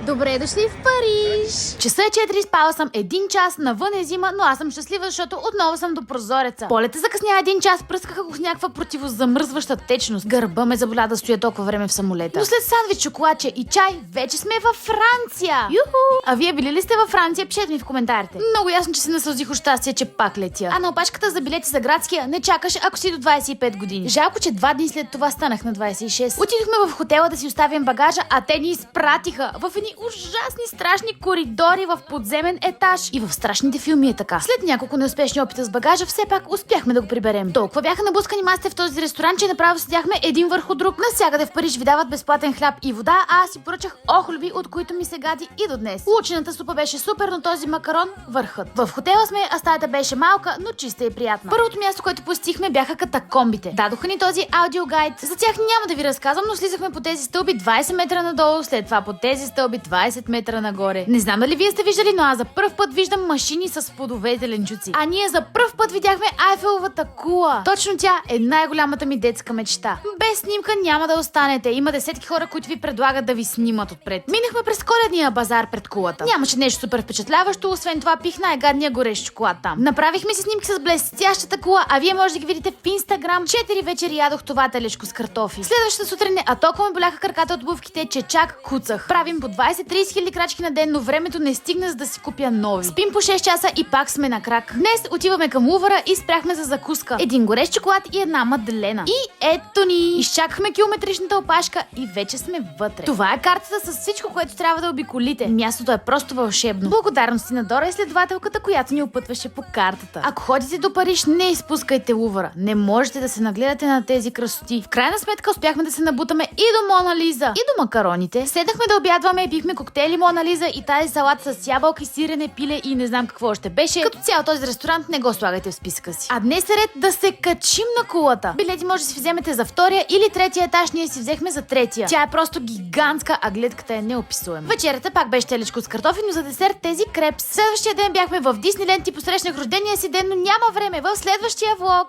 Добре дошли в Париж! Часа е 4, спала съм 1 час, навън е зима, но аз съм щастлива, защото отново съм до прозореца. Полета закъсня 1 час, пръскаха го с някаква противозамръзваща течност. Гърба ме заболя да стоя толкова време в самолета. Но след сандвич, чоколадче и чай, вече сме във Франция! Юху! А вие били ли сте във Франция? Пишете ми в коментарите. Много ясно, че се насълзих от щастие, че пак летя. А на опашката за билети за градския не чакаш, ако си до 25 години. Жалко, че 2 дни след това станах на 26. Отидохме в хотела да си оставим багажа, а те ни изпратиха в едни ужасни, страшни коридори в подземен етаж. И в страшните филми е така. След няколко неуспешни опита с багажа, все пак успяхме да го приберем. Толкова бяха набускани масите в този ресторант, че направо седяхме един върху друг. Навсякъде в Париж ви дават безплатен хляб и вода, а аз си поръчах охлюби, от които ми се гади и до днес. Лучената супа беше супер, но този макарон върхът. В хотела сме, а стаята беше малка, но чиста и приятна. Първото място, което посетихме, бяха катакомбите. Дадоха ни този аудиогайд. За тях няма да ви разказвам, но слизахме по тези стълби 20 метра надолу, след това по тези стълби 20 метра нагоре. Не знам дали вие сте виждали, но аз за пръв път виждам машини с плодове зеленчуци. А ние за пръв път видяхме Айфеловата кула. Точно тя е най-голямата ми детска мечта. Без снимка няма да останете. Има десетки хора, които ви предлагат да ви снимат отпред. Минахме през коледния базар пред кулата. Нямаше нещо супер впечатляващо, освен това пих най-гадния горещ шоколад там. Направихме си снимки с блестящата кула, а вие може да ги видите в Инстаграм. 4 вечери ядох това телешко с картофи. Следващата сутрин толкова ме боляха краката от обувките, че чак куцах. Правим по 20-30 хиляди крачки на ден, но времето не стигна за да си купя нови. Спим по 6 часа и пак сме на крак. Днес отиваме към Лувъра и спряхме за закуска. Един горещ шоколад и една маделена. И ето ни! Изчакахме километричната опашка и вече сме вътре. Това е картата с всичко, което трябва да обиколите. Мястото е просто вълшебно. Благодарности на Дора, изследователката, която ни опътваше по картата. Ако ходите до Париж, не изпускайте Лувъра. Не можете да се нагледате на тези красоти. В крайна сметка успяхме да се набутаме и до Мона Лиза, и до макароните. Седнахме да обядваме и пихме коктейли Мона Лиза и тази салата с ябълка, сирене, пиле и не знам какво още беше. Като цял този ресторант не го слагайте в списъка си. А днес е ред да се качим на кулата. Билети може да си вземете за втория или третия етаж, ние си взехме за третия. Тя е просто гигантска, а гледката е неописуема. Вечерята пак беше телечко с картофи, но за десерт тези крепс. Следващия ден бяхме в Дисниленд и посрещнах рождения си ден, но няма време в следващия влог.